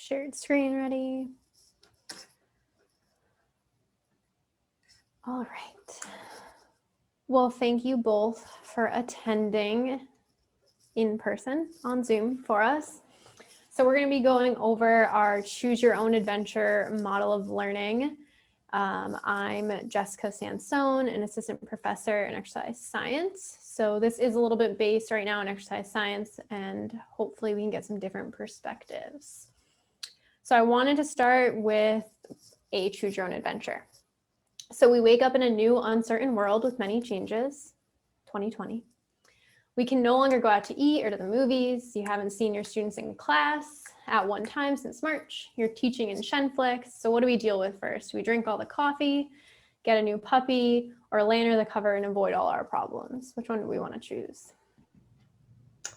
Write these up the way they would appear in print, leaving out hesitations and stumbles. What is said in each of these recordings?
shared screen ready. All right. Well, thank you both for attending in person on Zoom for us. So we're going to be going over our Choose Your Own Adventure model of learning. I'm Jessica Sansone, an assistant professor in exercise science. So this is a little bit based right now in exercise science, and hopefully we can get some different perspectives. So I wanted to start with a Choose Your Own Adventure. So we wake up in a new uncertain world with many changes, 2020. We can no longer go out to eat or to the movies. You haven't seen your students in class at one time since March. You're teaching in Shenflex. So what do we deal with first? We drink all the coffee, get a new puppy, or lay under the cover and avoid all our problems. Which one do we want to choose? I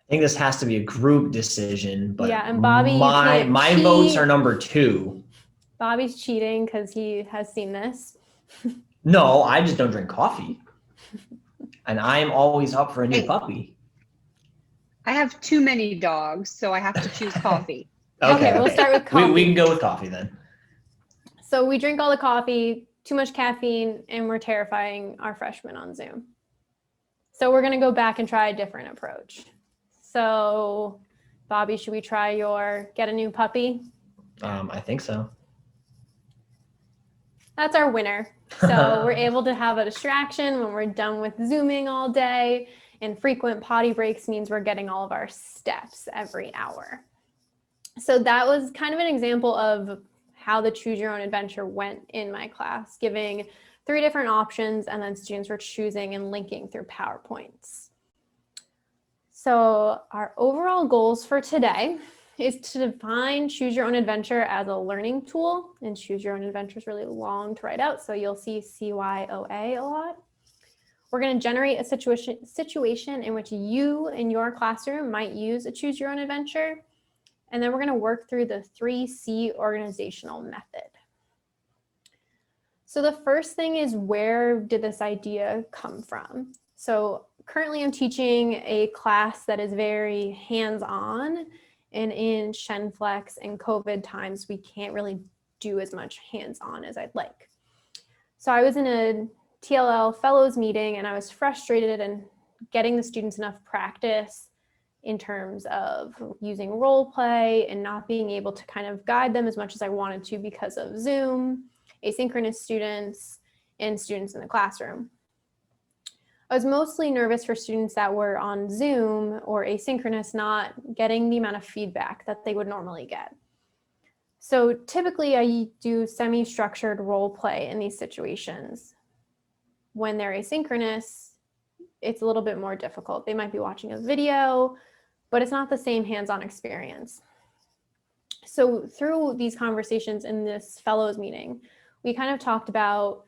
think this has to be a group decision, but yeah, and Bobby, my votes are number 2. Bobby's cheating because he has seen this. No, I just don't drink coffee. And I'm always up for a new puppy. I have too many dogs, so I have to choose coffee. Okay, we'll start with coffee. We can go with coffee then. So we drink all the coffee, too much caffeine, and we're terrifying our freshmen on Zoom. So we're going to go back and try a different approach. So, Bobby, should we try your get a new puppy? I think so. That's our winner. So we're able to have a distraction when we're done with Zooming all day, and frequent potty breaks means we're getting all of our steps every hour. So that was kind of an example of how the Choose Your Own Adventure went in my class, giving 3 different options, and then students were choosing and linking through PowerPoints. So our overall goals for today is to define Choose Your Own Adventure as a learning tool, and Choose Your Own Adventure is really long to write out, so you'll see CYOA a lot. We're going to generate a situation in which you in your classroom might use a Choose Your Own Adventure, and then we're going to work through the 3C organizational method. So the first thing is, where did this idea come from? So currently I'm teaching a class that is very hands-on, and in Shenflex and COVID times, we can't really do as much hands-on as I'd like. So I was in a TLL fellows meeting, and I was frustrated in getting the students enough practice in terms of using role play and not being able to kind of guide them as much as I wanted to because of Zoom, asynchronous students, and students in the classroom. I was mostly nervous for students that were on Zoom or asynchronous, not getting the amount of feedback that they would normally get. So typically I do semi-structured role play in these situations. When they're asynchronous, it's a little bit more difficult. They might be watching a video, but it's not the same hands-on experience. So through these conversations in this fellows meeting, we kind of talked about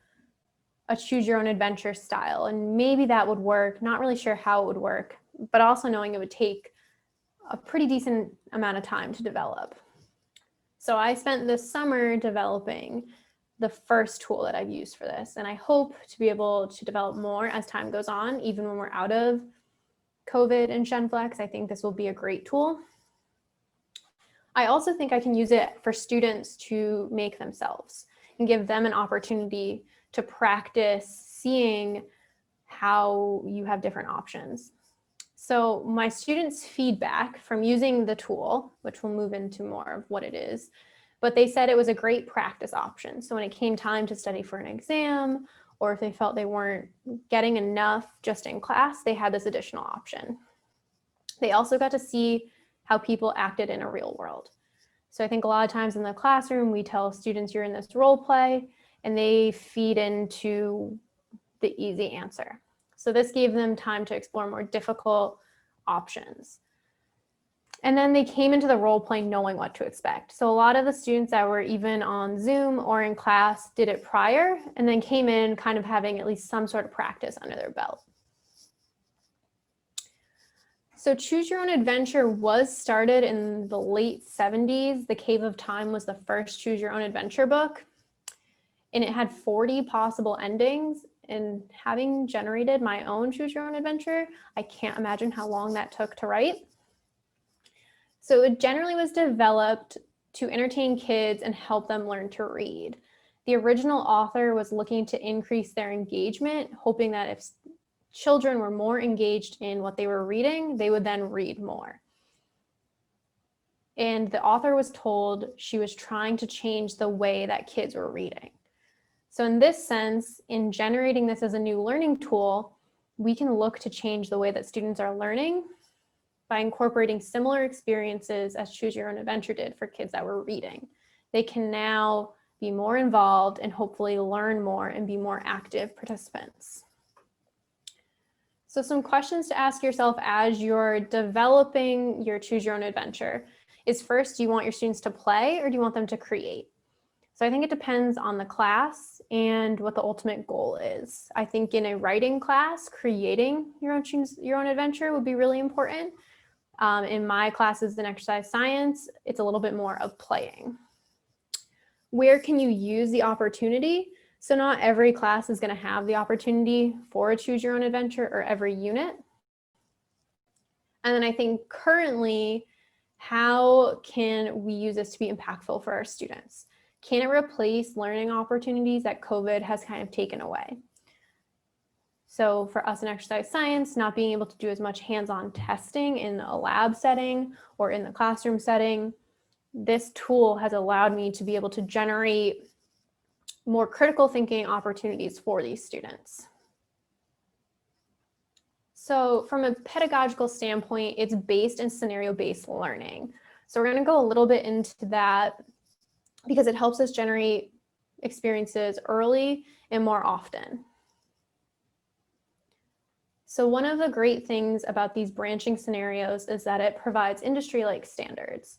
a Choose Your Own Adventure style, and maybe that would work. Not really sure how it would work, but also knowing it would take a pretty decent amount of time to develop. So I spent this summer developing the first tool that I've used for this, and I hope to be able to develop more as time goes on, even when we're out of COVID and Shenflex. I think this will be a great tool. I also think I can use it for students to make themselves and give them an opportunity to practice seeing how you have different options. So my students' feedback from using the tool, which we'll move into more of what it is, but they said it was a great practice option. So when it came time to study for an exam, or if they felt they weren't getting enough just in class, they had this additional option. They also got to see how people acted in a real world. So I think a lot of times in the classroom, we tell students you're in this role play, and they feed into the easy answer. So this gave them time to explore more difficult options. And then they came into the role play knowing what to expect. So a lot of the students that were even on Zoom or in class did it prior, and then came in kind of having at least some sort of practice under their belt. So Choose Your Own Adventure was started in the late 70s. The Cave of Time was the first Choose Your Own Adventure book, and it had 40 possible endings. And having generated my own Choose Your Own Adventure, I can't imagine how long that took to write. So it generally was developed to entertain kids and help them learn to read. The original author was looking to increase their engagement, hoping that if children were more engaged in what they were reading, they would then read more. And the author was told she was trying to change the way that kids were reading. So in this sense, in generating this as a new learning tool, we can look to change the way that students are learning by incorporating similar experiences as Choose Your Own Adventure did for kids that were reading. They can now be more involved and hopefully learn more and be more active participants. So some questions to ask yourself as you're developing your Choose Your Own Adventure is, first, do you want your students to play or do you want them to create? So I think it depends on the class and what the ultimate goal is. I think in a writing class, creating your own Choose Your Own Adventure would be really important. In my classes in exercise science, it's a little bit more of playing. Where can you use the opportunity? So not every class is going to have the opportunity for a Choose Your Own Adventure or every unit. And then I think currently, how can we use this to be impactful for our students? Can it replace learning opportunities that COVID has kind of taken away? So for us in exercise science, not being able to do as much hands-on testing in a lab setting or in the classroom setting, this tool has allowed me to be able to generate more critical thinking opportunities for these students. So from a pedagogical standpoint, it's based in scenario-based learning. So we're going to go a little bit into that because it helps us generate experiences early and more often. So one of the great things about these branching scenarios is that it provides industry-like standards.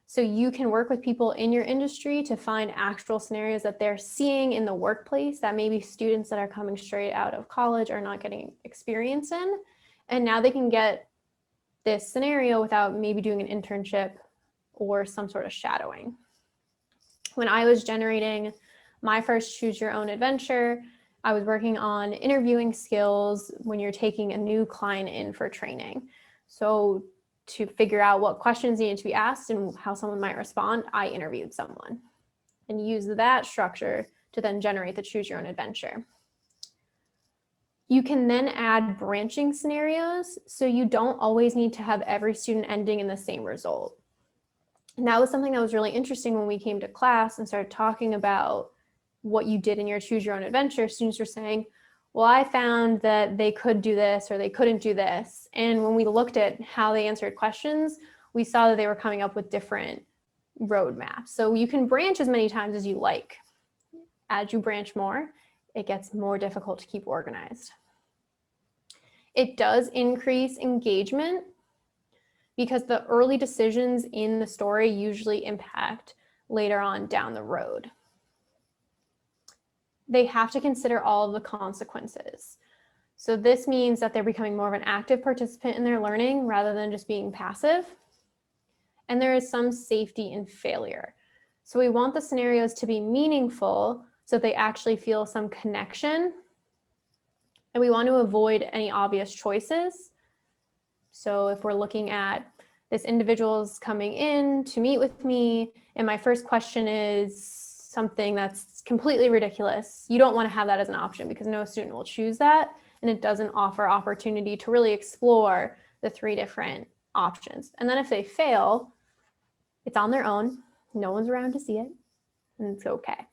So you can work with people in your industry to find actual scenarios that they're seeing in the workplace that maybe students that are coming straight out of college are not getting experience in. And now they can get this scenario without maybe doing an internship or some sort of shadowing. When I was generating my first Choose Your Own Adventure, I was working on interviewing skills when you're taking a new client in for training. So to figure out what questions needed to be asked and how someone might respond, I interviewed someone and used that structure to then generate the Choose Your Own Adventure. You can then add branching scenarios, so you don't always need to have every student ending in the same result. And that was something that was really interesting when we came to class and started talking about what you did in your Choose Your Own Adventure. Students were saying, well, I found that they could do this or they couldn't do this. And when we looked at how they answered questions, we saw that they were coming up with different roadmaps. So you can branch as many times as you like. As you branch more, it gets more difficult to keep organized. It does increase engagement because the early decisions in the story usually impact later on down the road. They have to consider all of the consequences. So this means that they're becoming more of an active participant in their learning rather than just being passive. And there is some safety in failure. So we want the scenarios to be meaningful so that they actually feel some connection. And we want to avoid any obvious choices. So if we're looking at this individual's coming in to meet with me, and my first question is something that's completely ridiculous, you don't want to have that as an option because no student will choose that, and it doesn't offer opportunity to really explore the 3 different options. And then if they fail, it's on their own, no one's around to see it, and it's okay.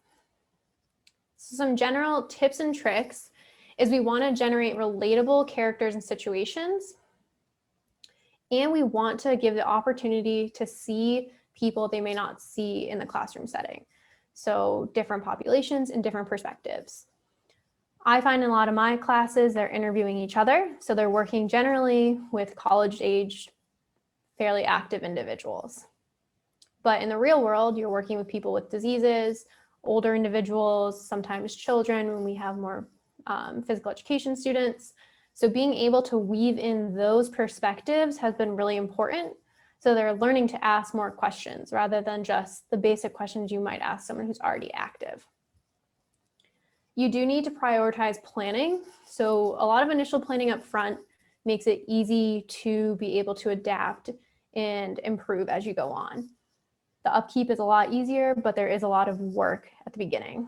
So some general tips and tricks is we want to generate relatable characters and situations, and we want to give the opportunity to see people they may not see in the classroom setting. So different populations and different perspectives. I find in a lot of my classes, they're interviewing each other. So they're working generally with college-aged, fairly active individuals. But in the real world, you're working with people with diseases, older individuals, sometimes children when we have more physical education students. So being able to weave in those perspectives has been really important. So they're learning to ask more questions rather than just the basic questions you might ask someone who's already active. You do need to prioritize planning. So a lot of initial planning up front makes it easy to be able to adapt and improve as you go on. The upkeep is a lot easier, but there is a lot of work at the beginning.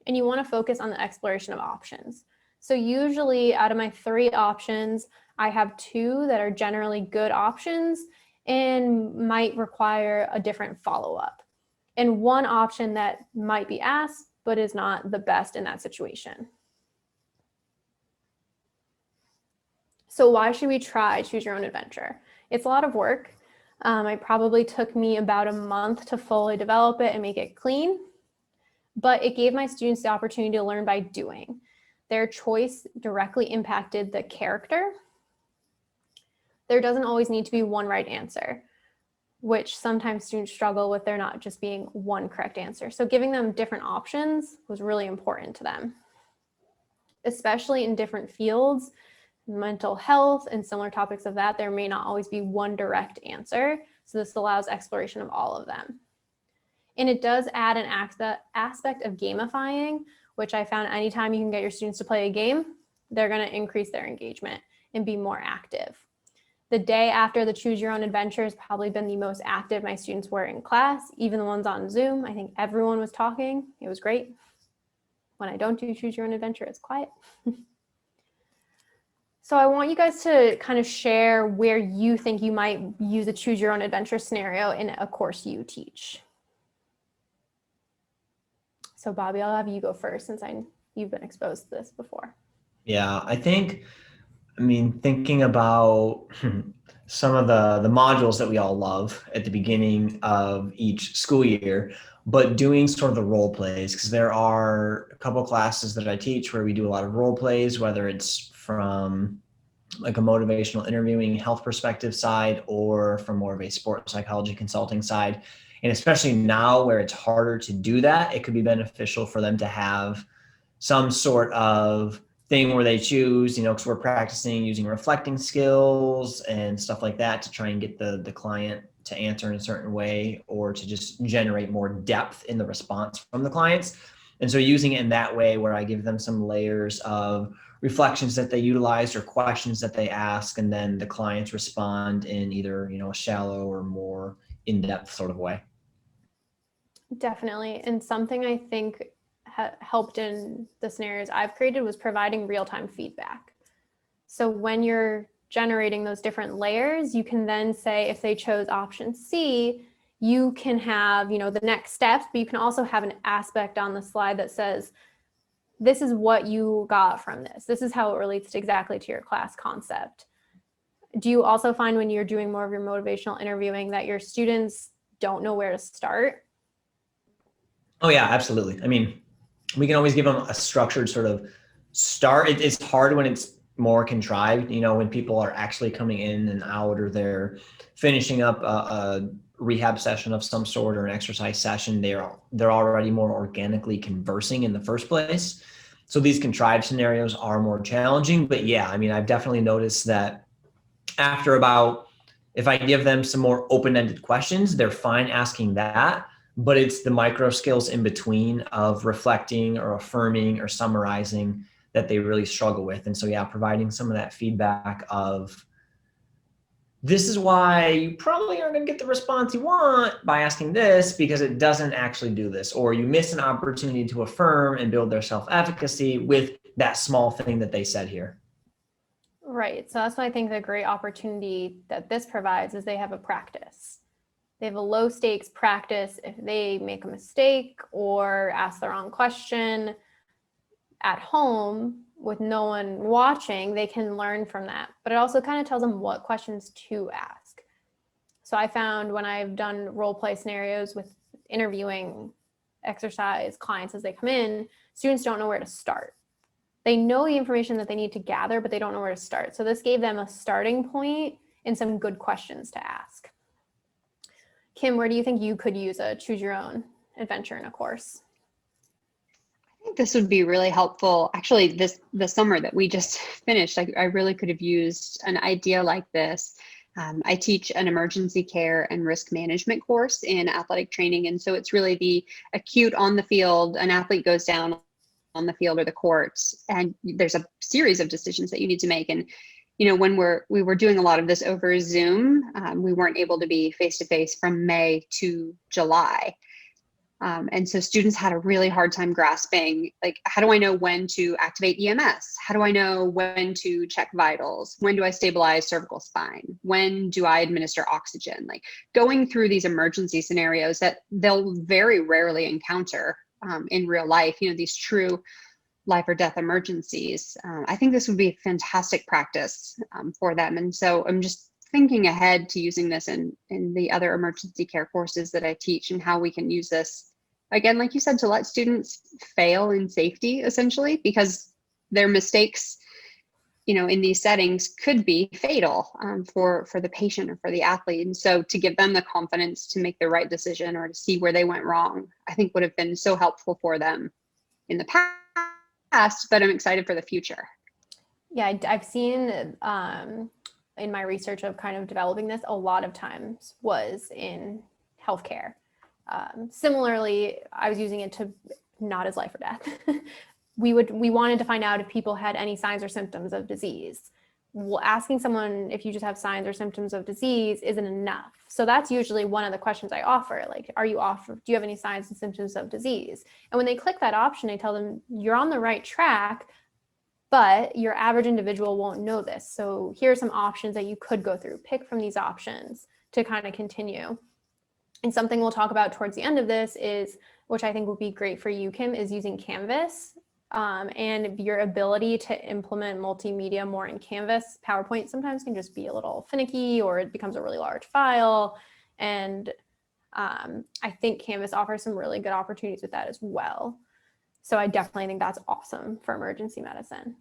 And you want to focus on the exploration of options. So usually out of my 3 options, I have 2 that are generally good options and might require a different follow-up, and 1 option that might be asked but is not the best in that situation. So why should we try Choose Your Own Adventure? It's a lot of work. It probably took me about a month to fully develop it and make it clean, but it gave my students the opportunity to learn by doing. Their choice directly impacted the character. There doesn't always need to be one right answer, which sometimes students struggle with there not just being one correct answer. So giving them different options was really important to them, especially in different fields, mental health and similar topics of that. There may not always be one direct answer. So this allows exploration of all of them. And it does add an aspect of gamifying, which I found anytime you can get your students to play a game, they're going to increase their engagement and be more active. The day after the Choose Your Own Adventure has probably been the most active my students were in class, even the ones on Zoom. I think everyone was talking. It was great. When I don't do Choose Your Own Adventure, it's quiet. So I want you guys to kind of share where you think you might use a Choose Your Own Adventure scenario in a course you teach. So Bobby, I'll have you go first since you've been exposed to this before. Yeah, thinking about some of the modules that we all love at the beginning of each school year, but doing sort of the role plays, because there are a couple classes that I teach where we do a lot of role plays, whether it's from like a motivational interviewing health perspective side or from more of a sports psychology consulting side. And especially now where it's harder to do that, it could be beneficial for them to have some sort of thing where they choose, because we're practicing using reflecting skills and stuff like that to try and get the client to answer in a certain way or to just generate more depth in the response from the clients. And so using it in that way where I give them some layers of reflections that they utilize or questions that they ask, and then the clients respond in either, a shallow or more in-depth sort of way. Definitely. And something I think helped in the scenarios I've created was providing real-time feedback. So when you're generating those different layers, you can then say if they chose option C, you can have, the next steps, but you can also have an aspect on the slide that says, this is what you got from this. This is how it relates exactly to your class concept. Do you also find when you're doing more of your motivational interviewing that your students don't know where to start? Oh yeah, absolutely. We can always give them a structured sort of start. It's hard when it's more contrived, when people are actually coming in and out, or they're finishing up a rehab session of some sort or an exercise session. They're already more organically conversing in the first place. So these contrived scenarios are more challenging. But yeah, I've definitely noticed that after if I give them some more open-ended questions, they're fine asking that. But it's the micro skills in between of reflecting or affirming or summarizing that they really struggle with. And so, yeah, providing some of that feedback of this is why you probably aren't going to get the response you want by asking this, because it doesn't actually do this, or you miss an opportunity to affirm and build their self-efficacy with that small thing that they said here. Right. So that's why I think the great opportunity that this provides is they have a practice. They have a low stakes practice. If they make a mistake or ask the wrong question at home with no one watching, they can learn from that. But it also kind of tells them what questions to ask. So I found when I've done role play scenarios with interviewing exercise clients as they come in, students don't know where to start. They know the information that they need to gather, but they don't know where to start. So this gave them a starting point and some good questions to ask. Kim, where do you think you could use a Choose Your Own Adventure in a course? I think this would be really helpful. Actually, the summer that we just finished, I really could have used an idea like this. I teach an emergency care and risk management course in athletic training. And so it's really the acute on the field. An athlete goes down on the field or the courts, and there's a series of decisions that you need to make. And when we were doing a lot of this over Zoom, we weren't able to be face-to-face from May to July. And so students had a really hard time grasping, like, how do I know when to activate EMS? How do I know when to check vitals? When do I stabilize cervical spine? When do I administer oxygen? Like, going through these emergency scenarios that they'll very rarely encounter in real life, these true life or death emergencies. I think this would be a fantastic practice for them. And so I'm just thinking ahead to using this in the other emergency care courses that I teach, and how we can use this, again, like you said, to let students fail in safety, essentially, because their mistakes, in these settings could be fatal for the patient or for the athlete. And so to give them the confidence to make the right decision or to see where they went wrong, I think would have been so helpful for them in the past, but I'm excited for the future. Yeah, I've seen in my research of kind of developing this, a lot of times was in healthcare. Similarly, I was using it to not as life or death. we wanted to find out if people had any signs or symptoms of disease. Well, asking someone if you just have signs or symptoms of disease isn't enough. So that's usually one of the questions I offer, like, do you have any signs and symptoms of disease? And when they click that option, I tell them, you're on the right track, but your average individual won't know this. So here are some options that you could go through. Pick from these options to kind of continue. And something we'll talk about towards the end of this is, which I think would be great for you, Kim, is using Canvas and your ability to implement multimedia more in Canvas. PowerPoint sometimes can just be a little finicky, or it becomes a really large file. And I think Canvas offers some really good opportunities with that as well. So I definitely think that's awesome for emergency medicine.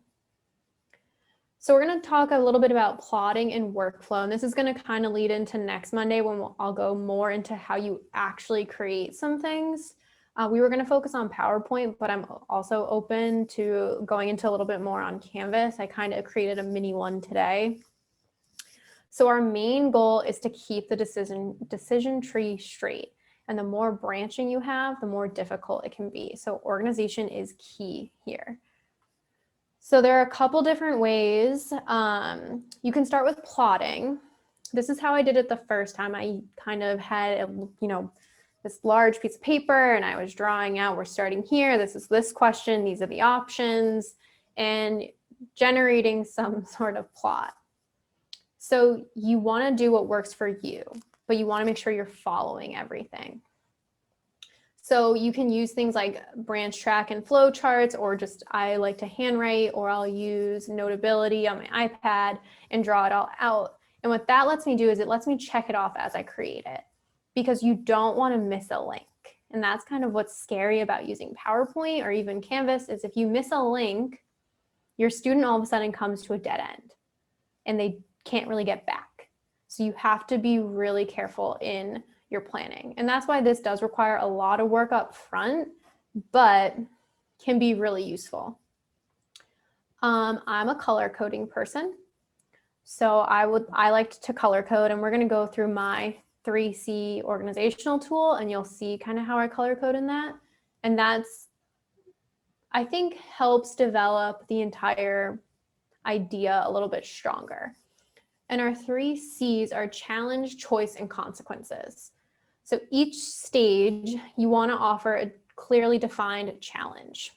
So we're going to talk a little bit about plotting and workflow, and this is going to kind of lead into next Monday when I'll go more into how you actually create some things. We were going to focus on PowerPoint, but I'm also open to going into a little bit more on Canvas. I kind of created a mini one today. So our main goal is to keep the decision tree straight. And the more branching you have, the more difficult it can be. So organization is key here. So there are a couple different ways. You can start with plotting. This is how I did it the first time. I kind of had, this large piece of paper, and I was drawing out, we're starting here. This is this question. These are the options, and generating some sort of plot. So you want to do what works for you, but you want to make sure you're following everything. So you can use things like branch track and flow charts, or just, I like to handwrite, or I'll use Notability on my iPad and draw it all out. And what that lets me do is it lets me check it off as I create it, because you don't want to miss a link. And that's kind of what's scary about using PowerPoint or even Canvas, is if you miss a link, your student all of a sudden comes to a dead end and they can't really get back. So you have to be really careful in your planning. And that's why this does require a lot of work up front, but can be really useful. I'm a color coding person. So I like to color code, and we're going to go through my 3C organizational tool, and you'll see kind of how I color code in that. And that's, I think, helps develop the entire idea a little bit stronger. And our 3 C's are challenge, choice, and consequences. So each stage, you want to offer a clearly defined challenge.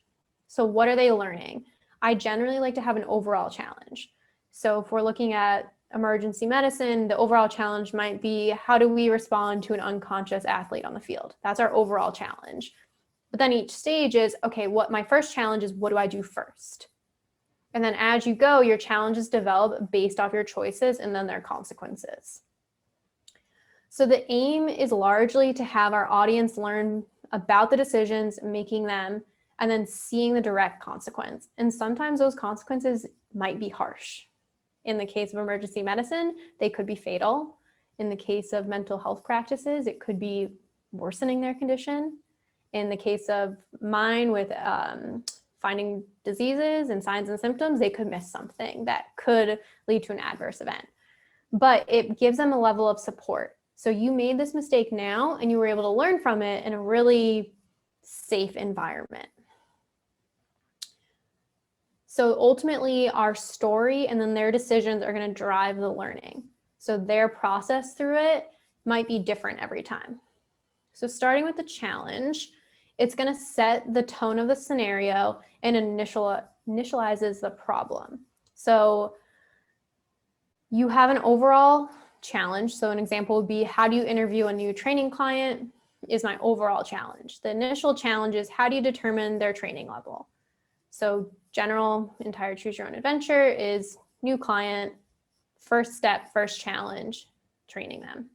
So what are they learning? I generally like to have an overall challenge. So if we're looking at emergency medicine, the overall challenge might be, how do we respond to an unconscious athlete on the field? That's our overall challenge. But then each stage is, okay, my first challenge is, what do I do first? And then as you go, your challenges develop based off your choices and then their consequences. So the aim is largely to have our audience learn about the decisions, making them, and then seeing the direct consequence. And sometimes those consequences might be harsh. In the case of emergency medicine, they could be fatal. In the case of mental health practices, it could be worsening their condition. In the case of mine with finding diseases and signs and symptoms, they could miss something that could lead to an adverse event. But it gives them a level of support. So you made this mistake now, and you were able to learn from it in a really safe environment. So ultimately our story and then their decisions are going to drive the learning. So their process through it might be different every time. So starting with the challenge, it's going to set the tone of the scenario and initializes the problem. So you have an overall challenge. So an example would be, how do you interview a new training client is my overall challenge. The initial challenge is, how do you determine their training level? So general, entire choose your own adventure is new client, first step, first challenge, training them.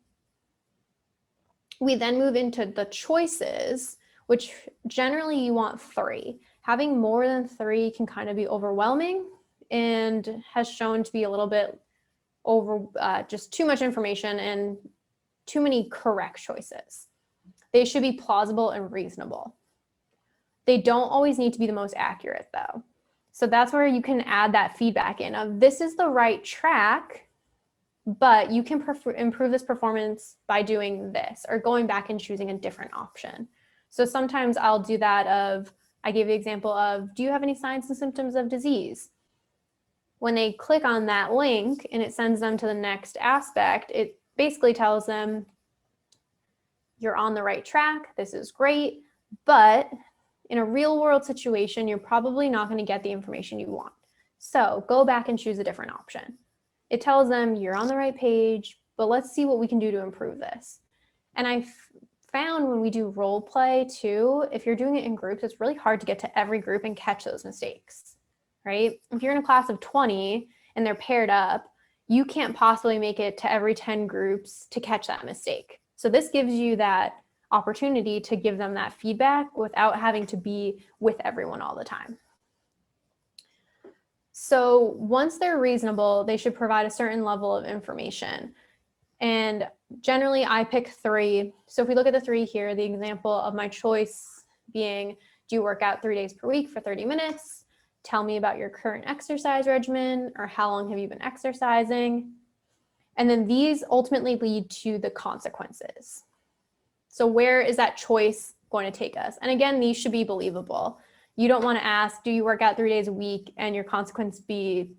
We then move into the choices, which generally you want 3. Having more than 3 can kind of be overwhelming and has shown to be a little bit over just too much information and too many correct choices. They should be plausible and reasonable. They don't always need to be the most accurate though. So that's where you can add that feedback in of, this is the right track, but you can improve this performance by doing this or going back and choosing a different option. So sometimes I'll do that of, I gave the example of, do you have any signs and symptoms of disease? When they click on that link and it sends them to the next aspect, it basically tells them, you're on the right track, this is great, but in a real world situation, you're probably not going to get the information you want. So go back and choose a different option. It tells them you're on the right page, but let's see what we can do to improve this. And I found when we do role play too, if you're doing it in groups, it's really hard to get to every group and catch those mistakes, right? If you're in a class of 20 and they're paired up, you can't possibly make it to every 10 groups to catch that mistake. So this gives you that opportunity to give them that feedback without having to be with everyone all the time. So once they're reasonable, they should provide a certain level of information. And generally I pick 3. So if we look at the 3 here, the example of my choice being, do you work out 3 days per week for 30 minutes? Tell me about your current exercise regimen, or how long have you been exercising? And then these ultimately lead to the consequences. So where is that choice going to take us? And again, these should be believable. You don't want to ask, do you work out 3 days a week? And your consequence be,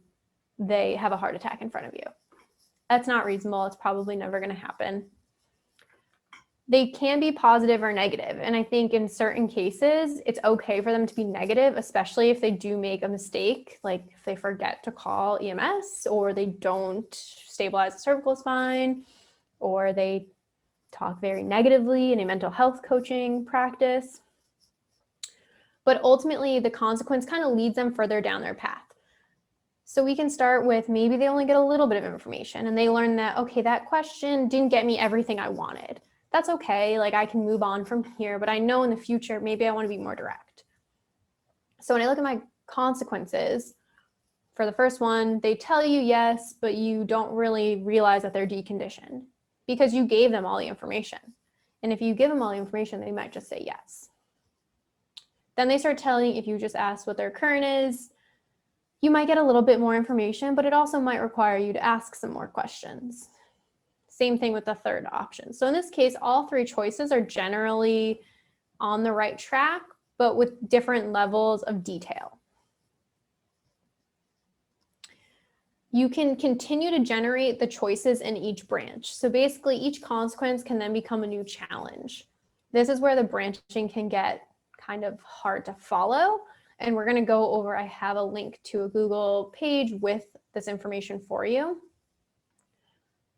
they have a heart attack in front of you. That's not reasonable. It's probably never going to happen. They can be positive or negative. And I think in certain cases, it's okay for them to be negative, especially if they do make a mistake, like if they forget to call EMS, or they don't stabilize the cervical spine, or they talk very negatively in a mental health coaching practice. But ultimately, the consequence kind of leads them further down their path. So we can start with, maybe they only get a little bit of information and they learn that, okay, that question didn't get me everything I wanted. That's okay, like I can move on from here, but I know in the future, maybe I want to be more direct. So when I look at my consequences, for the first one, they tell you yes, but you don't really realize that they're deconditioned because you gave them all the information. And if you give them all the information, they might just say yes. Then they start telling, if you just ask what their current is, you might get a little bit more information, but it also might require you to ask some more questions. Same thing with the third option. So in this case, all 3 choices are generally on the right track, but with different levels of detail. You can continue to generate the choices in each branch. So basically each consequence can then become a new challenge. This is where the branching can get kind of hard to follow. And we're going to go over, I have a link to a Google page with this information for you.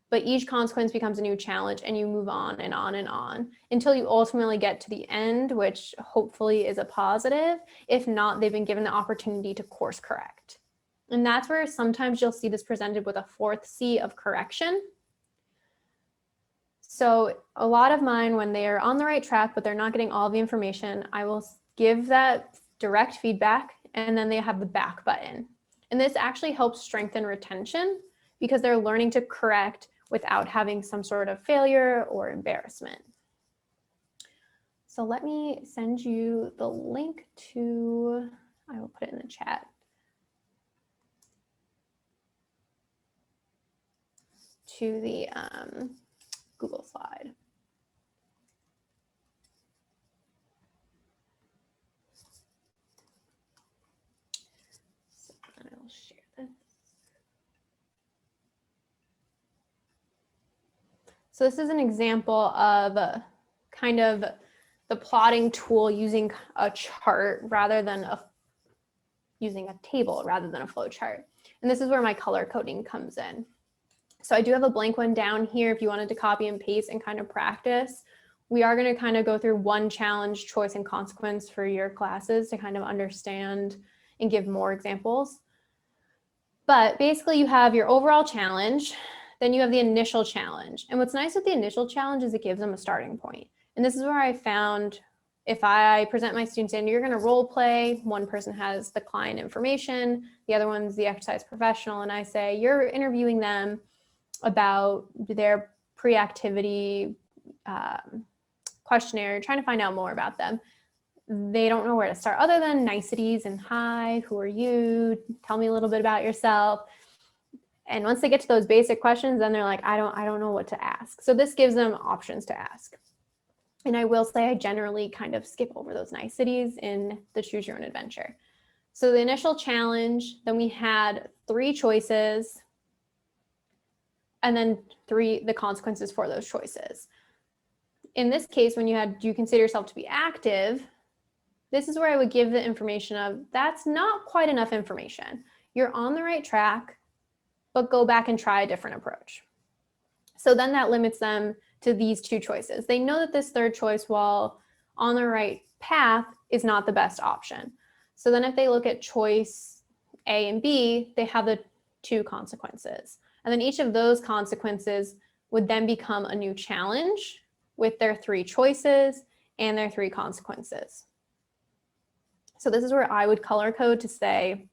But each consequence becomes a new challenge and you move on and on and on until you ultimately get to the end, which hopefully is a positive. If not, they've been given the opportunity to course correct. And that's where sometimes you'll see this presented with a 4th C of correction. So a lot of mine, when they are on the right track, but they're not getting all the information, I will give that direct feedback, and then they have the back button. And this actually helps strengthen retention because they're learning to correct without having some sort of failure or embarrassment. So let me send you the link to, I will put it in the chat, to the Google slide. So this is an example of kind of the plotting tool using a chart rather than using a table rather than a flow chart. And this is where my color coding comes in. So I do have a blank one down here if you wanted to copy and paste and kind of practice. We are going to kind of go through one challenge, choice, and consequence for your classes to kind of understand and give more examples. But basically you have your overall challenge, then you have the initial challenge. And what's nice with the initial challenge is it gives them a starting point. And this is where I found if I present my students in, you're going to role play. One person has the client information, the other one's the exercise professional. And I say, you're interviewing them about their pre-activity questionnaire, trying to find out more about them. They don't know where to start other than niceties and hi, who are you? Tell me a little bit about yourself. And once they get to those basic questions, then they're like, I don't know what to ask. So this gives them options to ask. And I will say I generally kind of skip over those niceties in the choose your own adventure. So the initial challenge, then we had 3 choices and then the consequences for those choices. In this case, when you had, do you consider yourself to be active? This is where I would give the information of, that's not quite enough information. You're on the right track, but go back and try a different approach. So then that limits them to these 2 choices. They know that this third choice, while on the right path, is not the best option. So then if they look at choice A and B, they have the 2 consequences. And then each of those consequences would then become a new challenge with their 3 choices and their 3 consequences. So this is where I would color code to say,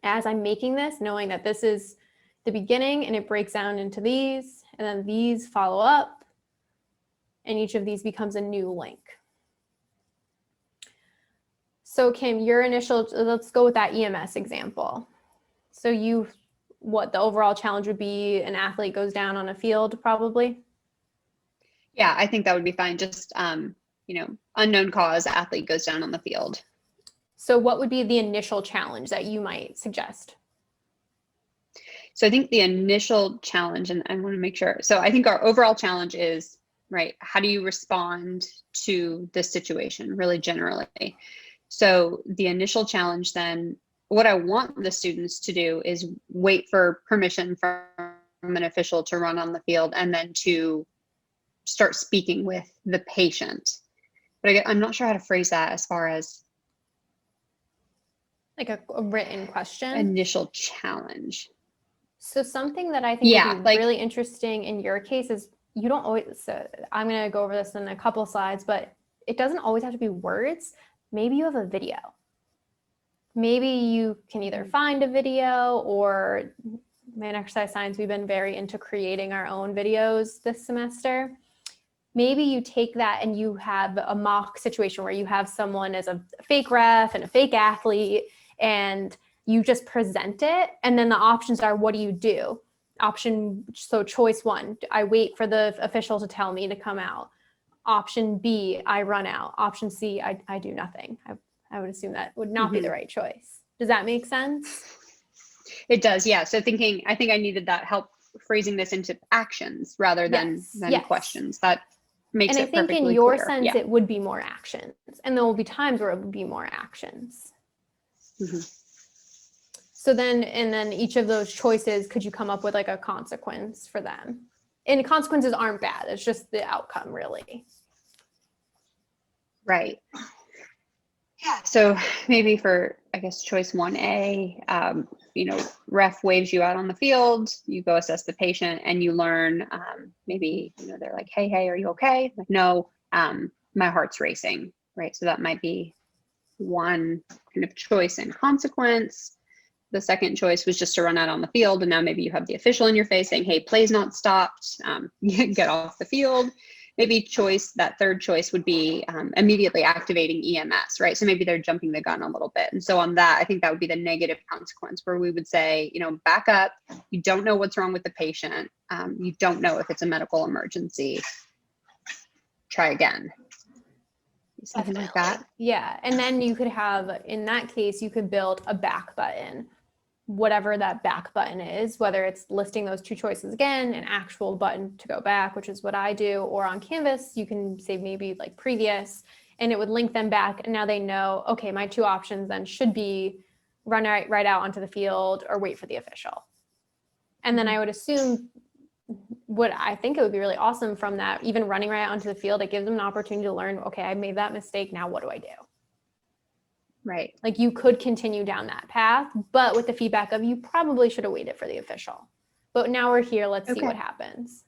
as I'm making this, knowing that this is the beginning and it breaks down into these, and then these follow up, and each of these becomes a new link. So Kim, your initial, let's go with that EMS example. So what the overall challenge would be, an athlete goes down on a field probably? Yeah, I think that would be fine. Just, unknown cause, athlete goes down on the field. So what would be the initial challenge that you might suggest? So I think the initial challenge, and I want to make sure, so I think our overall challenge is, right, how do you respond to this situation really generally? So the initial challenge then, what I want the students to do is wait for permission from an official to run on the field and then to start speaking with the patient. But I'm not sure how to phrase that as far as like a written question? Initial challenge. So something that I think would be really interesting in your case is you don't always, so I'm going to go over this in a couple of slides, but it doesn't always have to be words. Maybe you have a video. Maybe you can either find a video, or in exercise science, we've been very into creating our own videos this semester. Maybe you take that and you have a mock situation where you have someone as a fake ref and a fake athlete, and you just present it. And then the options are, what do you do? So choice 1, I wait for the official to tell me to come out. Option B, I run out. Option C, I do nothing. I would assume that would not be the right choice. Does that make sense? It does, yeah. So I think I needed that help phrasing this into actions rather than questions. That makes it perfectly clear. And I think in your sense, it would be more actions. And there will be times where it would be more actions. Mm-hmm. So then each of those choices, could you come up with like a consequence for them? And consequences aren't bad. It's just the outcome, really. Right. Yeah. So maybe for, I guess, choice 1A, ref waves you out on the field, you go assess the patient and you learn, maybe, they're like, hey, are you okay? Like, no, my heart's racing, right? So that might be one kind of choice and consequence. The second choice was just to run out on the field. And now maybe you have the official in your face saying, hey, play's not stopped, get off the field. Maybe that third choice would be immediately activating EMS, right? So maybe they're jumping the gun a little bit. And so on that, I think that would be the negative consequence, where we would say, back up. You don't know what's wrong with the patient. You don't know if it's a medical emergency. Try again. Something like that. Yeah. And then you could have, in that case, you could build a back button. whatever that back button is, whether it's listing those two choices again, an actual button to go back, which is what I do, or on Canvas, you can say maybe like previous, and it would link them back. And now they know, okay, my two options then should be run right out onto the field or wait for the official. And then I would assume what I think it would be really awesome from that, even running right out onto the field, it gives them an opportunity to learn, okay, I made that mistake. Now what do I do? Right. Like you could continue down that path, but with the feedback of you probably should have waited for the official. But now we're here, let's see what happens.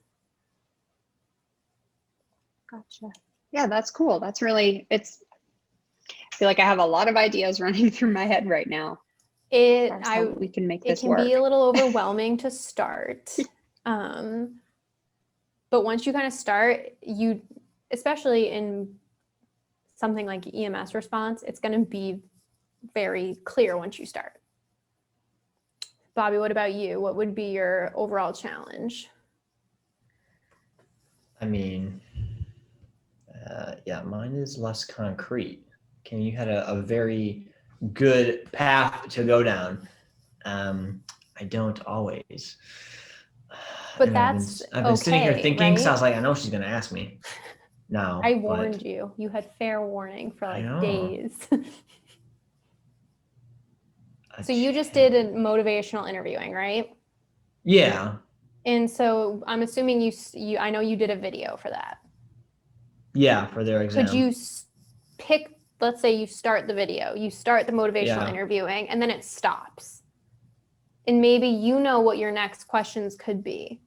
Gotcha. Yeah, that's cool. That's really, I feel like I have a lot of ideas running through my head right now. We can make this work. It can be a little overwhelming to start. But once you kind of start, especially in something like EMS response, it's going to be very clear once you start. Bobby, what about you? What would be your overall challenge? I mean, yeah, mine is less concrete. You had a very good path to go down. I don't always. But and that's I've been sitting here thinking, right? so I was like, I know she's going to ask me. No, I warned you. You had fair warning for like days. So you just did a motivational interviewing, right? Yeah. And so I'm assuming you I know you did a video for that. Yeah, for their exam. Could you pick, let's say you start the video, you start the motivational interviewing, and then it stops. And maybe you know what your next questions could be.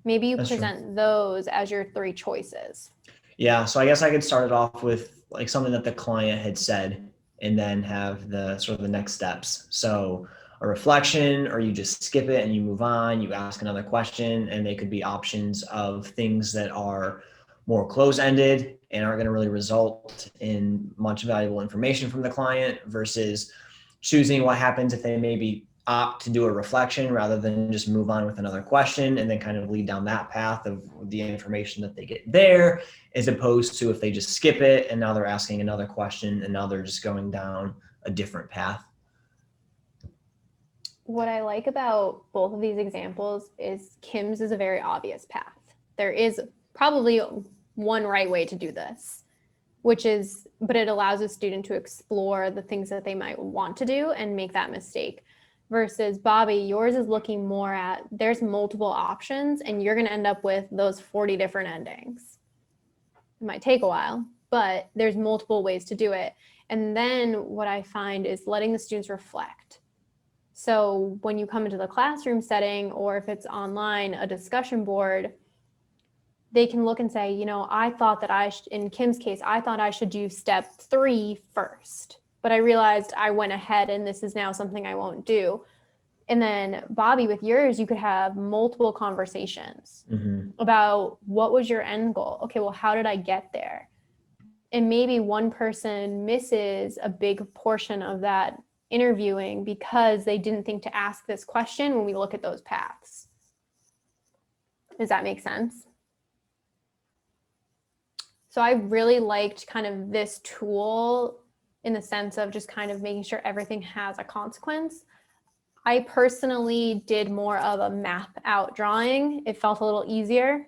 Maybe you present those as your three choices. Yeah, so I guess I could start it off with like something that the client had said and then have the sort of the next steps. So a reflection, or you just skip it and you move on, you ask another question, and they could be options of things that are more close-ended and aren't going to really result in much valuable information from the client, versus choosing what happens if they maybe opt to do a reflection rather than just move on with another question and then kind of lead down that path of the information that they get there, as opposed to if they just skip it and now they're asking another question and now they're just going down a different path. What I like about both of these examples is Kim's is a very obvious path. There is probably one right way to do this, but it allows a student to explore the things that they might want to do and make that mistake. Versus Bobby, yours is looking more at, there's multiple options and you're going to end up with those 40 different endings. It might take a while, but there's multiple ways to do it. And then what I find is letting the students reflect. So when you come into the classroom setting, or if it's online, a discussion board, they can look and say, I thought that in Kim's case, I thought I should do step 3 first. But I realized I went ahead and this is now something I won't do. And then Bobby, with yours, you could have multiple conversations about what was your end goal? Okay, well, how did I get there? And maybe one person misses a big portion of that interviewing because they didn't think to ask this question when we look at those paths. Does that make sense? So I really liked kind of this tool in the sense of just kind of making sure everything has a consequence. I personally did more of a map out drawing. It felt a little easier.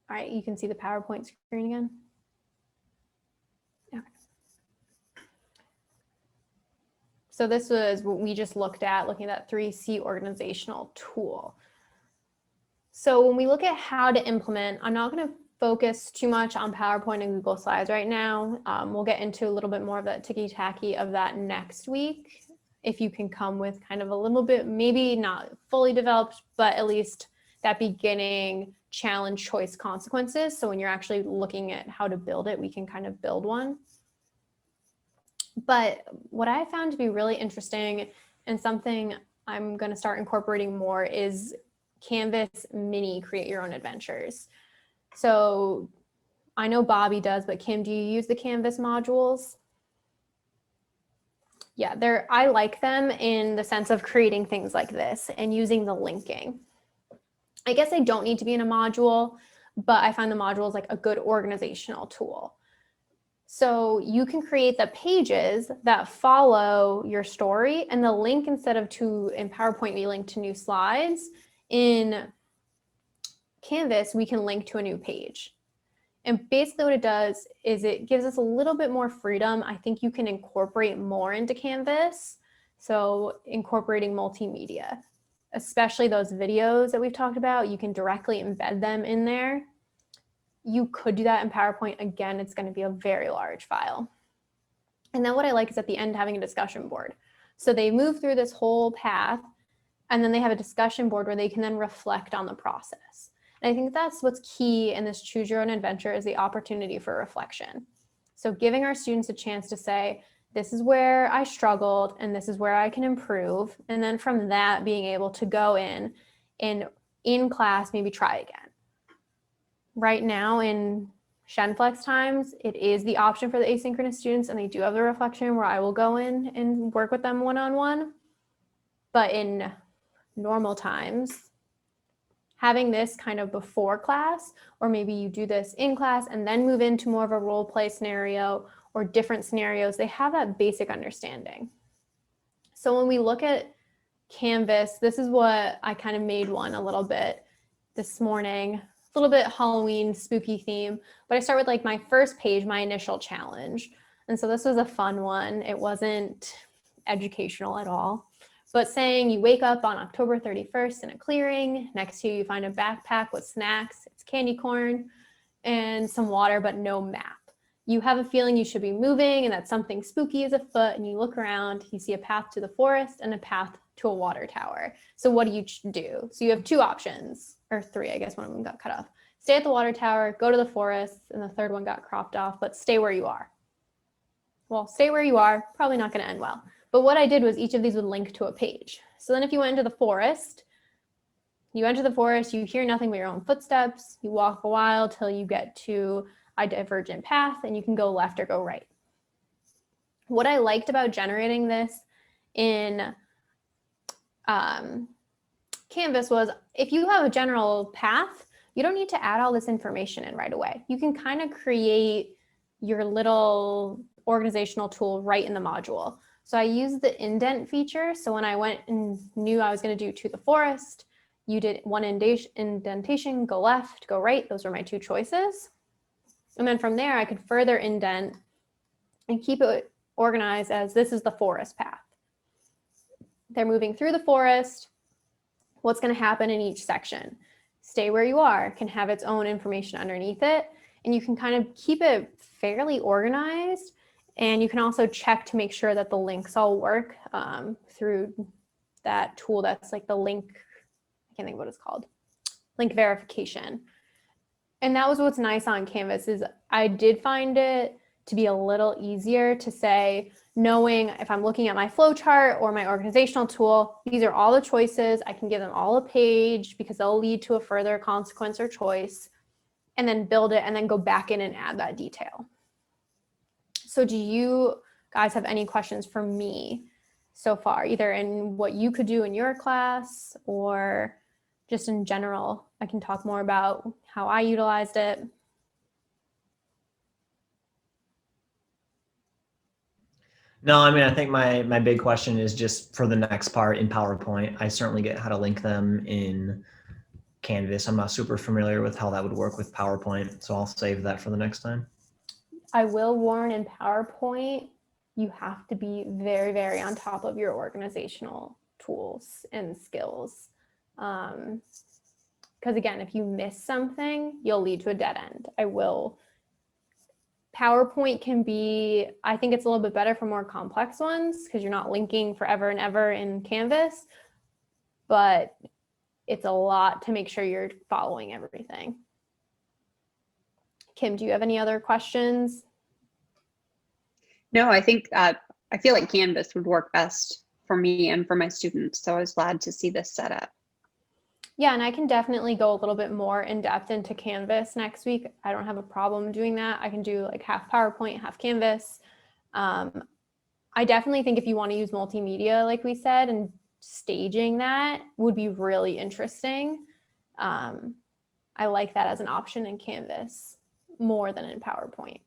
All right, you can see the PowerPoint screen again. Okay. So this was what we just looked at, looking at that 3C organizational tool. So when we look at how to implement, I'm not going to focus too much on PowerPoint and Google Slides right now. We'll get into a little bit more of that ticky-tacky of that next week. If you can come with kind of a little bit, maybe not fully developed, but at least that beginning challenge, choice, consequences. So when you're actually looking at how to build it, we can kind of build one. But what I found to be really interesting and something I'm going to start incorporating more is Canvas mini create your own adventures. So I know Bobby does, but Kim, do you use the Canvas modules? Yeah, I like them in the sense of creating things like this and using the linking. I guess they don't need to be in a module, but I find the modules like a good organizational tool. So you can create the pages that follow your story, and the link, instead of in PowerPoint, we link to new slides. In Canvas, we can link to a new page. And basically what it does is it gives us a little bit more freedom. I think you can incorporate more into Canvas. So incorporating multimedia, especially those videos that we've talked about, you can directly embed them in there. You could do that in PowerPoint. Again, it's going to be a very large file. And then what I like is at the end having a discussion board. So they move through this whole path, and then they have a discussion board where they can then reflect on the process. And I think that's what's key in this Choose Your Own Adventure, is the opportunity for reflection. So giving our students a chance to say, this is where I struggled and this is where I can improve. And then from that, being able to go in and in class, maybe try again. Right now in ShenFlex times, it is the option for the asynchronous students, and they do have the reflection where I will go in and work with them one-on-one. But in normal times, having this kind of before class, or maybe you do this in class and then move into more of a role play scenario or different scenarios, they have that basic understanding. So when we look at Canvas, this is what I kind of made one a little bit this morning. A little bit Halloween spooky theme, but I start with like my first page, my initial challenge. And so this was a fun one. It wasn't educational at all, but saying you wake up on October 31st in a clearing. Next to you, you find a backpack with snacks. It's candy corn and some water, but no map. You have a feeling you should be moving and that something spooky is afoot, and you look around, you see a path to the forest and a path to a water tower. So what do you do? So you have two options, or three, I guess one of them got cut off. Stay at the water tower, go to the forest, and the third one got cropped off, but stay where you are. Well, stay where you are, probably not going to end well. But what I did was each of these would link to a page. So then if you went into the forest, you enter the forest, you hear nothing but your own footsteps, you walk a while till you get to a divergent path, and you can go left or go right. What I liked about generating this in Canvas was, if you have a general path, you don't need to add all this information in right away. You can kind of create your little organizational tool right in the module. So I used the indent feature. So when I went and knew I was going to do to the forest, you did one indentation, go left, go right. Those were my two choices. And then from there, I could further indent and keep it organized as this is the forest path. They're moving through the forest. What's going to happen in each section? Stay where you are can have its own information underneath it. And you can kind of keep it fairly organized. And you can also check to make sure that the links all work through that tool that's like the link, I can't think of what it's called, link verification. And that was what's nice on Canvas, is I did find it to be a little easier to say, knowing if I'm looking at my flow chart or my organizational tool, these are all the choices. I can give them all a page because they'll lead to a further consequence or choice, and then build it and then go back in and add that detail. So do you guys have any questions for me so far, either in what you could do in your class or just in general? I can talk more about how I utilized it. No, I mean, I think my big question is just for the next part in PowerPoint. I certainly get how to link them in Canvas. I'm not super familiar with how that would work with PowerPoint, so I'll save that for the next time. I will warn, in PowerPoint, you have to be very, very on top of your organizational tools and skills. Because again, if you miss something, you'll lead to a dead end. PowerPoint can be, I think it's a little bit better for more complex ones because you're not linking forever and ever in Canvas, but it's a lot to make sure you're following everything. Kim, do you have any other questions? No, I think I feel like Canvas would work best for me and for my students. So I was glad to see this set up. Yeah, and I can definitely go a little bit more in depth into Canvas next week. I don't have a problem doing that. I can do like half PowerPoint, half Canvas. I definitely think if you want to use multimedia, like we said, and staging that would be really interesting. I like that as an option in Canvas more than in PowerPoint.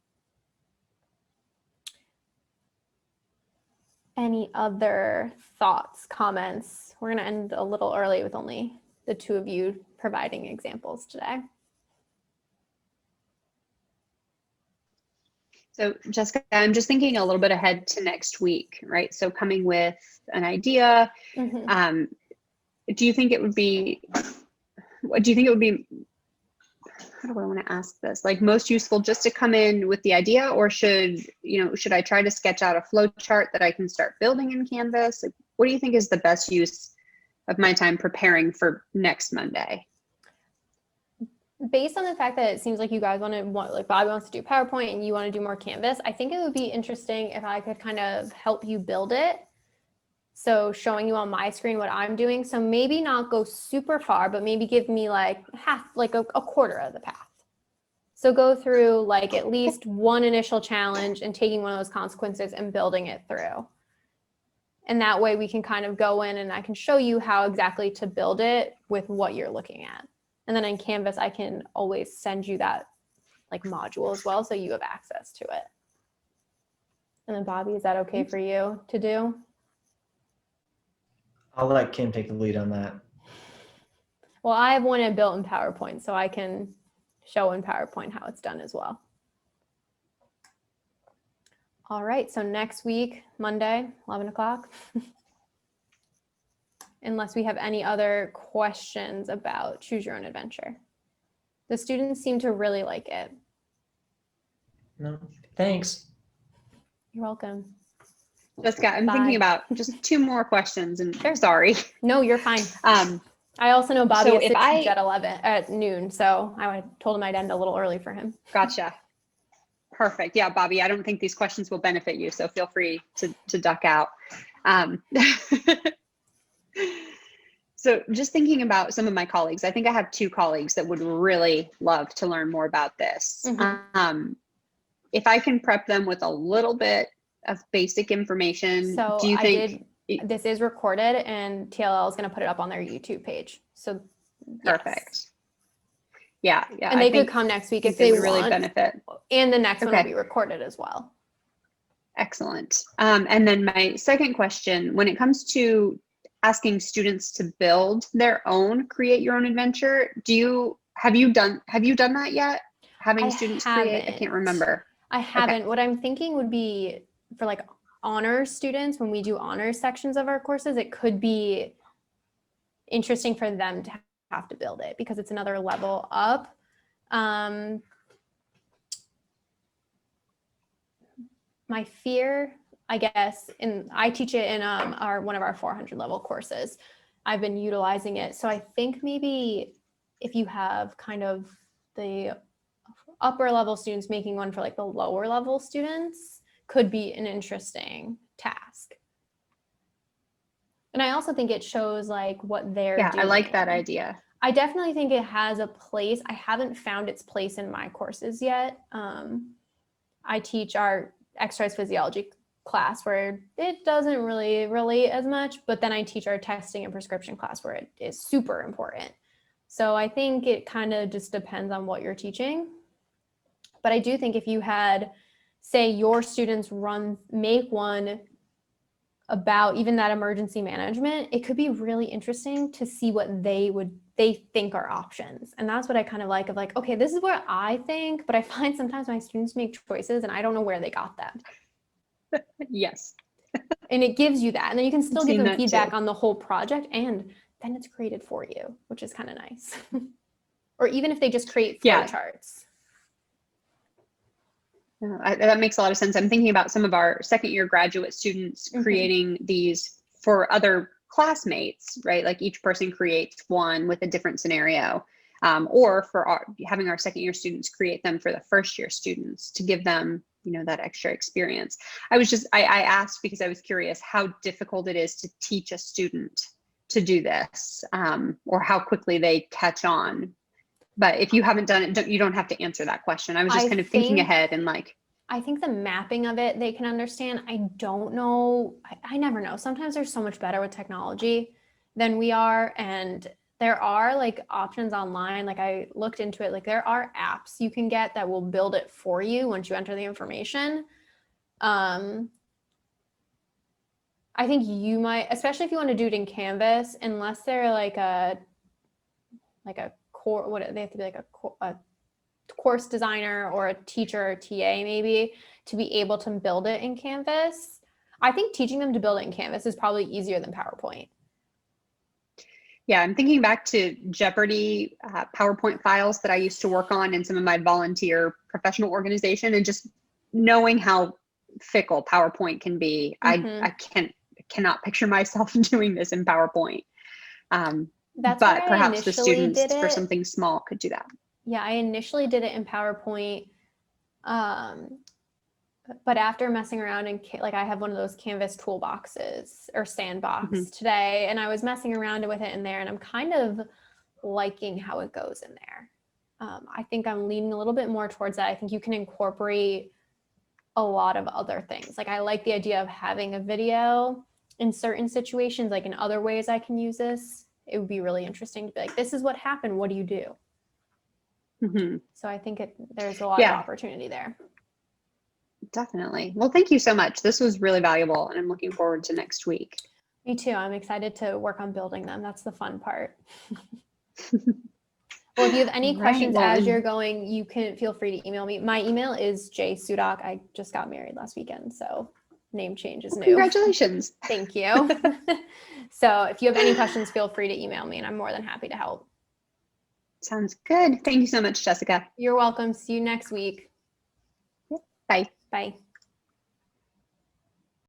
Any other thoughts, comments? We're going to end a little early with only the two of you providing examples today. So Jessica, I'm just thinking a little bit ahead to next week, right? So coming with an idea, Mm-hmm. do you think it would be, how do I want to ask this? Like most useful just to come in with the idea, or should I try to sketch out a flow chart that I can start building in Canvas? Like, what do you think is the best use of my time preparing for next Monday? Based on the fact that it seems like you guys like Bobby wants to do PowerPoint and you want to do more Canvas, I think it would be interesting if I could kind of help you build it. So showing you on my screen what I'm doing. So maybe not go super far, but maybe give me like half, like a quarter of the path. So go through like at least one initial challenge and taking one of those consequences and building it through. And that way we can kind of go in and I can show you how exactly to build it with what you're looking at. And then in Canvas, I can always send you that like module as well, so you have access to it. And then Bobby, is that okay for you to do? I'll let Kim take the lead on that. Well, I have one built in PowerPoint, so I can show in PowerPoint how it's done as well. All right, so next week, Monday, 11 o'clock. Unless we have any other questions about Choose Your Own Adventure. The students seem to really like it. No, thanks. You're welcome. Jessica, I'm thinking about just two more questions, and Sure. Sorry. No, you're fine. I also know Bobby So has to teach at noon, so I told him I'd end a little early for him. Gotcha. Perfect. Yeah, Bobby, I don't think these questions will benefit you, so feel free to duck out. So just thinking about some of my colleagues, I think I have two colleagues that would really love to learn more about this. Mm-hmm. If I can prep them with a little bit of basic information, So do you think? This is recorded and TLL is going to put it up on their YouTube page. So Perfect. Yes. Yeah. And they could come next week if they would want. really benefit. And the next one will be recorded as well. Excellent. And then my second question, when it comes to asking students to build their own, create your own adventure, have you done that yet? Having students create? I can't remember. I haven't. Okay. What I'm thinking would be for like honors students, when we do honors sections of our courses, it could be interesting for them to have to build it because it's another level up. My fear, I guess, I teach it in one of our 400 level courses. I've been utilizing it. So I think maybe if you have kind of the upper level students making one for like the lower level students could be an interesting task. And I also think it shows like what they're doing. I like that idea. I definitely think it has a place. I haven't found its place in my courses yet. I teach our exercise physiology class where it doesn't really relate as much, but then I teach our testing and prescription class where it is super important. So I think it kind of just depends on what you're teaching. But I do think if you had, say, your students make one about even that emergency management, it could be really interesting to see what they think are options. And that's what I kind of like of like, okay, this is what I think, but I find sometimes my students make choices and I don't know where they got them. Yes. And it gives you that. And then you can still give them feedback too. on the whole project and then it's created for you, which is kind of nice. Or even if they just create flow charts. That makes a lot of sense. I'm thinking about some of our second year graduate students creating these for other classmates, right? Like each person creates one with a different scenario, or for having our second year students create them for the first year students to give them, that extra experience. I asked because I was curious how difficult it is to teach a student to do this, or how quickly they catch on. But if you haven't done it, you don't have to answer that question. I was just kind of thinking ahead and like. I think the mapping of it, they can understand. I don't know. I never know. Sometimes they're so much better with technology than we are. And there are like options online. Like I looked into it, like there are apps you can get that will build it for you once you enter the information. I think you might, especially if you want to do it in Canvas, unless they're like a core, what they have to be like a course designer or a teacher or TA maybe to be able to build it in Canvas. I think teaching them to build it in Canvas is probably easier than PowerPoint. Yeah, I'm thinking back to Jeopardy PowerPoint files that I used to work on in some of my volunteer professional organization, and just knowing how fickle PowerPoint can be. I cannot picture myself doing this in PowerPoint. That's but where I perhaps the initially students did for it. something small could do that. Yeah, I initially did it in PowerPoint. But after messing around and like I have one of those Canvas toolboxes or sandbox today, and I was messing around with it in there, and I'm kind of liking how it goes in there. I think I'm leaning a little bit more towards that. I think you can incorporate a lot of other things. Like I like the idea of having a video in certain situations, like in other ways I can use this. It would be really interesting to be like, this is what happened. What do you do? So I think there's a lot of opportunity there. Definitely. Well, thank you so much. This was really valuable, and I'm looking forward to next week. Me too. I'm excited to work on building them. That's the fun part. Well, if you have any questions as you're going, you can feel free to email me. My email is jsudoc. I just got married last weekend, so name change is new. Congratulations. Thank you. So if you have any questions, feel free to email me, and I'm more than happy to help. Sounds good. Thank you so much, Jessica. You're welcome. See you next week. Bye. Bye.